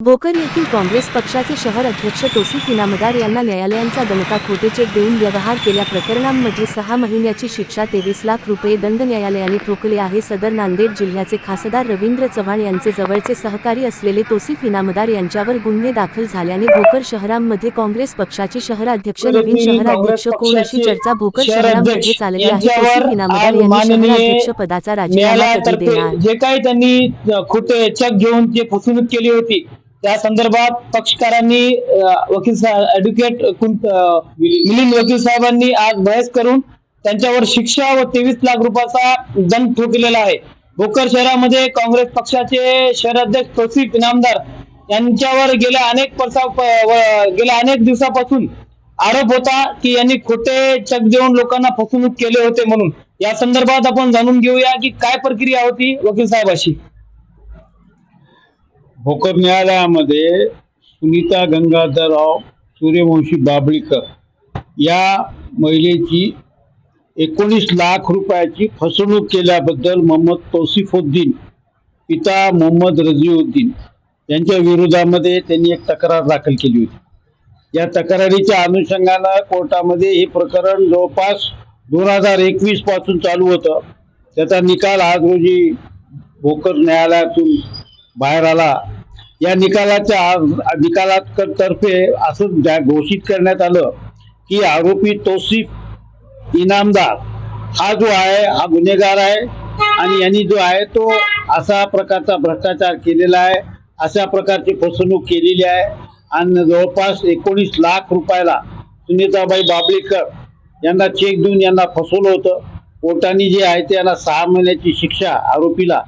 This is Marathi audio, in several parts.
भोकर येथील काँग्रेस पक्षाचे शहर अध्यक्ष तौसिफ इनामदार यांना न्यायालयांचा दणका खोटे चेक देऊन व्यवहार केल्या प्रकरणांमध्ये 6 महिन्याची शिक्षा 23 लाख रुपये दंड न्यायालयाने ठोकले आहे। सदर नांदेड जिल्ह्याचे खासदार रवींद्र चव्हाण यांचे जवळचे सहकारी असलेले तौसिफ इनामदार यांच्यावर गुन्हे दाखल झाल्याने भोकर शहरामध्ये काँग्रेस पक्षाचे शहराध्यक्ष नवीन शहराध्यक्ष कोण अशी चर्चा भोकर शहरामध्ये चालली आहे। तौसिफ इनामदार यांनी शहराध्यक्ष पदाचा राजीनामा कधी देणार? जे काही त्यांनी खोटे चेक घेऊन जे फसवणूक केली होती त्या संदर्भात पक्षकारांनी वकील ऍडव्होकेट मिलिंद वकील साहेबांनी आज बहस करून त्यांच्यावर शिक्षा व 23 लाख रुपयाचा दंड ठोकलेला आहे। भोकर शहरामध्ये काँग्रेस पक्षाचे शहराध्यक्ष तौसिफ इनामदार यांच्यावर गेल्या अनेक दिवसापासून आरोप होता की यांनी खोटे चेक देऊन लोकांना फसवणूक केले होते म्हणून। या संदर्भात आपण जाणून घेऊया की काय प्रक्रिया होती वकील साहेबाशी। भोकर न्यायालयामध्ये सुनीता गंगाधरराव सूर्यवंशी बाबळीकर या महिलेची 19 लाख रुपयाची फसवणूक केल्याबद्दल मोहम्मद तौसिफुद्दीन पिता मोहम्मद रजीउद्दीन यांच्या विरोधामध्ये त्यांनी एक तक्रार दाखल केली होती। या तक्रारीच्या अनुषंगाने कोर्टामध्ये हे प्रकरण जवळपास 2021 पासून चालू होतं। त्याचा निकाल आज रोजी भोकर न्यायालयातून बाहेर आला। या निकालात तर्फे असं घोषित करण्यात आलं की आरोपी तौसिफ इनामदार हा जो आहे हा गुन्हेगार आहे आणि यांनी जो आहे तो असा प्रकारचा भ्रष्टाचार केलेला आहे, अशा प्रकारची फसवणूक केलेली आहे आणि जवळपास 19 लाख रुपयाला सुनीताबाई बाबळीकर यांना चेक देऊन यांना फसवलं होतं। कोर्टाने जे आहे ते यांना 6 महिन्याची शिक्षा आरोपीला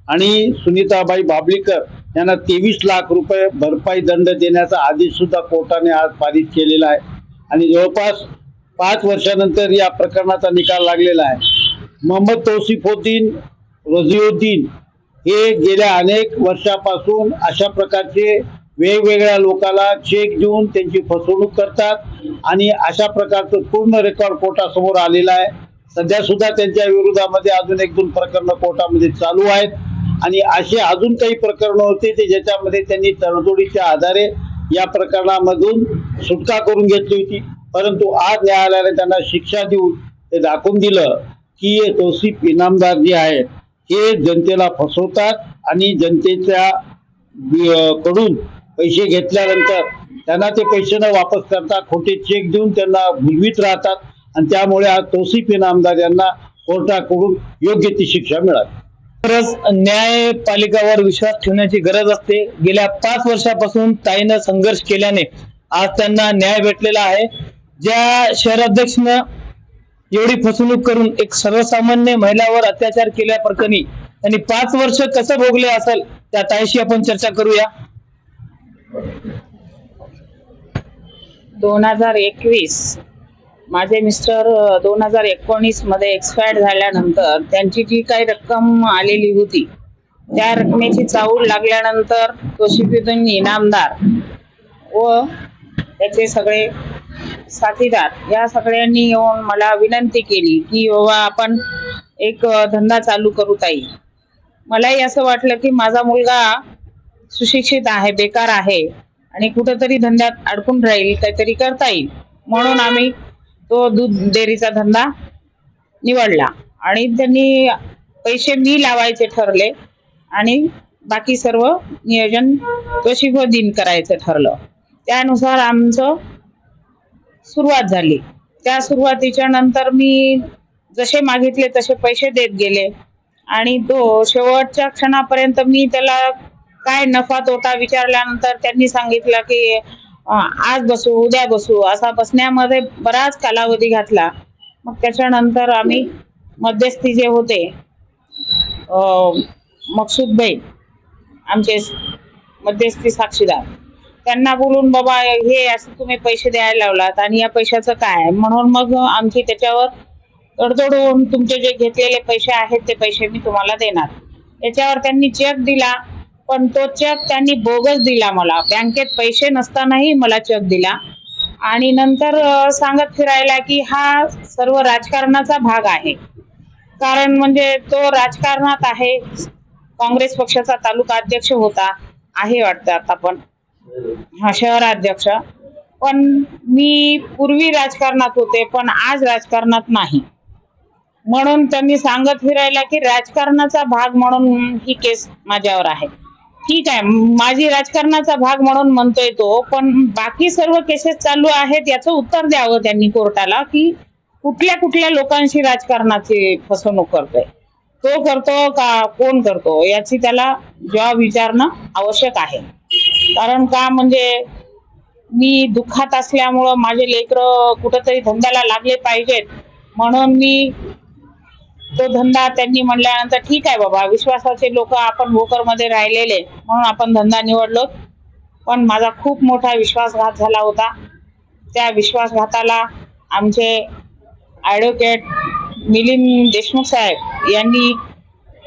आणि सुनीताबाई बाबळीकर यांना 23 लाख रुपये भरपाई दंड देण्याचा आदेश सुद्धा कोर्टाने आज पारित केलेला आहे आणि जवळपास 5 वर्षानंतर या प्रकरणाचा निकाल लागलेला आहे। मोहम्मद तौसिफुद्दीन रजीउद्दीन हे गेल्या अनेक वर्षापासून अशा प्रकारचे वेगवेगळ्या लोकांना चेक देऊन त्यांची फसवणूक करतात आणि अशा प्रकारचं पूर्ण रेकॉर्ड कोर्टासमोर आलेला आहे। सध्या सुद्धा त्यांच्या विरोधामध्ये अजून 1-2 प्रकरणं कोर्टामध्ये चालू आहेत आणि असे अजून काही प्रकरणं होते ते ज्याच्यामध्ये त्यांनी तडजोडीच्या आधारे या प्रकरणामधून सुटका करून घेतली होती। परंतु आज न्यायालयाने त्यांना शिक्षा देऊन ते दाखवून दिलं की तौसिफ इनामदार जे आहेत हे जनतेला फसवतात आणि जनतेच्या कडून पैसे घेतल्यानंतर त्यांना ते पैसे न वापस करता खोटे चेक देऊन त्यांना भुलवीत राहतात आणि त्यामुळे आज तौसिफ इनामदार यांना कोर्टाकडून योग्य ती शिक्षा मिळाली। न्यायपालिकावर विश्वास ठेवण्याची गरज असते। गेल्या 5 वर्षापासून ताईनं संघर्ष केल्याने आज त्यांना न्याय भेटलेला आहे। ज्या शहराध्यक्षनं एवढी फसवणूक करून एक सर्वसामान्य महिलावर अत्याचार केल्या प्रकरणी त्यांनी 5 वर्ष कसं भोगले असेल त्या ताईशी आपण चर्चा करूया। 2021 माझे मिस्टर 2019 मध्ये एक्सपायर्ड झाल्यानंतर त्यांची जी काही रक्कम आलेली होती त्या रकमेची चाऊल लागल्यानंतर तौसिफुद्दीन इनामदार व त्याचे सगळे साथीदार या सगळ्यांनी येऊन मला विनंती केली की बाबा आपण एक धंदा चालू करू ताई। मलाही असं वाटलं की माझा मुलगा सुशिक्षित आहे, बेकार आहे आणि कुठेतरी धंद्यात अडकून राहील, काहीतरी करता येईल म्हणून आम्ही तो दूध डेअरीचा धंदा निवडला आणि त्यांनी पैसे मी लावायचे ठरले आणि बाकी सर्व नियोजन तौसिफुद्दीन करायचं ठरलं। त्यानुसार आमचं सुरुवात झाली। त्या सुरुवातीच्या नंतर मी जसे मागितले तसे पैसे देत गेले आणि तो शेवटच्या क्षणापर्यंत मी त्याला काय नफा तोटा विचारल्यानंतर त्यांनी सांगितलं की आज बसू उद्या बसू, असा बसण्यामध्ये बराच कालावधी घातला। मग त्याच्यानंतर आम्ही मध्यस्थी जे होते मकसूद भाई आमचे मध्यस्थी साक्षीदार त्यांना बोलून बाबा हे असं तुम्ही पैसे द्यायला लावलात आणि या पैशाचं काय म्हणून मग आमची त्याच्यावर तडजोड होऊन तुमचे जे घेतलेले पैसे आहेत ते पैसे मी तुम्हाला देणार। त्याच्यावर त्यांनी चेक दिला पण तो चेक त्यांनी बोगस दिला। मला बँकेत पैसे नसतानाही मला चेक दिला आणि नंतर सांगत फिरायला की हा सर्व राजकारणाचा भाग आहे। कारण म्हणजे तो राजकारणात आहे, काँग्रेस पक्षाचा तालुका अध्यक्ष होता आहे वाटतं आता पण, हा, शहराध्यक्ष. पण मी पूर्वी राजकारणात होते, पण आज राजकारणात नाही. म्हणून त्यांनी सांगत फिरायला की राजकारणाचा भाग म्हणून ही केस माझ्यावर आहे. ठीक आहे, माझी राजकारणाचा भाग म्हणून म्हणतोय तो, पण बाकी सर्व केसेस चालू आहेत याचं उत्तर द्यावं त्यांनी कोर्टाला, की कुठल्या कुठल्या लोकांशी राजकारणाची फसवणूक करतोय, तो करतो का कोण करतो, याची त्याला जबाब विचारणं आवश्यक आहे. कारण का म्हणजे मी दुःखात असल्यामुळं माझे लेकरं कुठंतरी धंद्याला लागले पाहिजेत, म्हणून मी तो धंदा, त्यांनी म्हणल्यानंतर ठीक आहे बाबा, विश्वासाचे लोक आपण भोकरमध्ये राहिलेले म्हणून आपण धंदा निवडलो. पण माझा खूप मोठा विश्वासघात झाला होता. त्या विश्वासघाताला आमचे ॲडव्होकेट मिलिंद देशमुख साहेब यांनी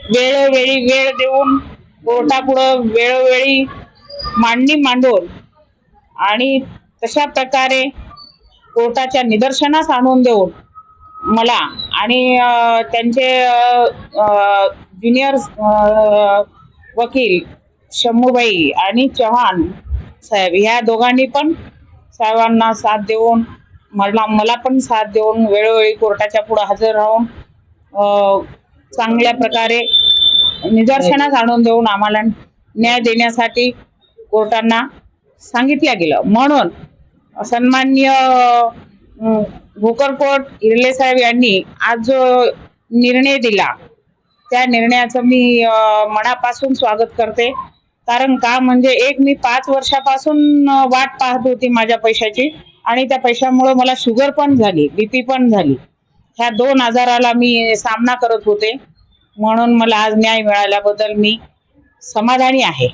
वेळोवेळी वेळ देऊन, कोर्टापुढं वेळोवेळी मांडणी मांडून आणि तशा प्रकारे कोर्टाच्या निदर्शनास आणून देऊन मला आणि त्यांचे ज्युनियर वकील शंभूबाई आणि चव्हाण साहेब, ह्या दोघांनी पण साहेबांना साथ देऊन, मला पण साथ देऊन वेळोवेळी कोर्टाच्या पुढे हजर राहून चांगल्या प्रकारे निदर्शनास आणून देऊन आम्हाला न्याय देण्यासाठी कोर्टांना सांगितलं गेलं. म्हणून सन्माननीय भोकर कोर्ट इर्ले साहेब यांनी आज जो निर्णय दिला त्या निर्णयाचं मी मनापासून स्वागत करते. कारण का म्हणजे मी 5 वर्षापासून वाट पाहत होती माझ्या पैशाची, आणि त्या पैशामुळे मला शुगर पण झाली, बीपी पण झाली. ह्या 2 आजाराला मी सामना करत होते. म्हणून मला आज न्याय मिळाल्याबद्दल मी समाधानी आहे.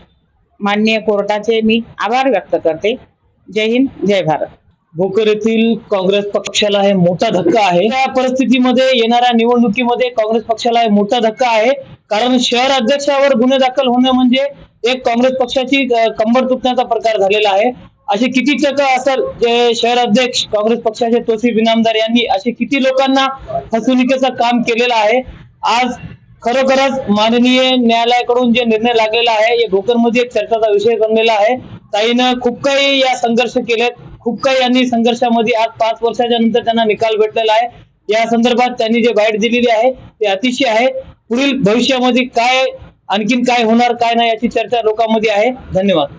माननीय कोर्टाचे मी आभार व्यक्त करते. जय हिंद, जय भारत. भोकर येथील काँग्रेस पक्षाला हे मोठा धक्का आहे. त्या परिस्थितीमध्ये येणाऱ्या निवडणुकीमध्ये काँग्रेस पक्षाला हे मोठा धक्का आहे. कारण शहर अध्यक्षावर गुन्हे दाखल होणे म्हणजे एक काँग्रेस पक्षाची कंबर तुटण्याचा प्रकार झालेला आहे. असे किती चक्र असेल जे शहर अध्यक्ष काँग्रेस पक्षाचे तौसिफ इनामदार यांनी असे किती लोकांना फसवणुकीचं काम केलेलं आहे. आज खरोखरच माननीय न्यायालयाकडून जे निर्णय लागलेला आहे हे भोकरमध्ये एक चर्चाचा विषय बनलेला आहे. ताईनं खूप काही या संघर्ष केलेत, खूप काही यांनी संघर्षामध्ये आज 5 वर्षाच्या नंतर त्यांना निकाल भेटलेला आहे. या संदर्भात त्यांनी जे बाईट दिलेली आहे ते अतिशय आहे. पुढील भविष्यामध्ये काय आणखीन काय होणार काय नाही याची चर्चा लोकांमध्ये आहे. धन्यवाद.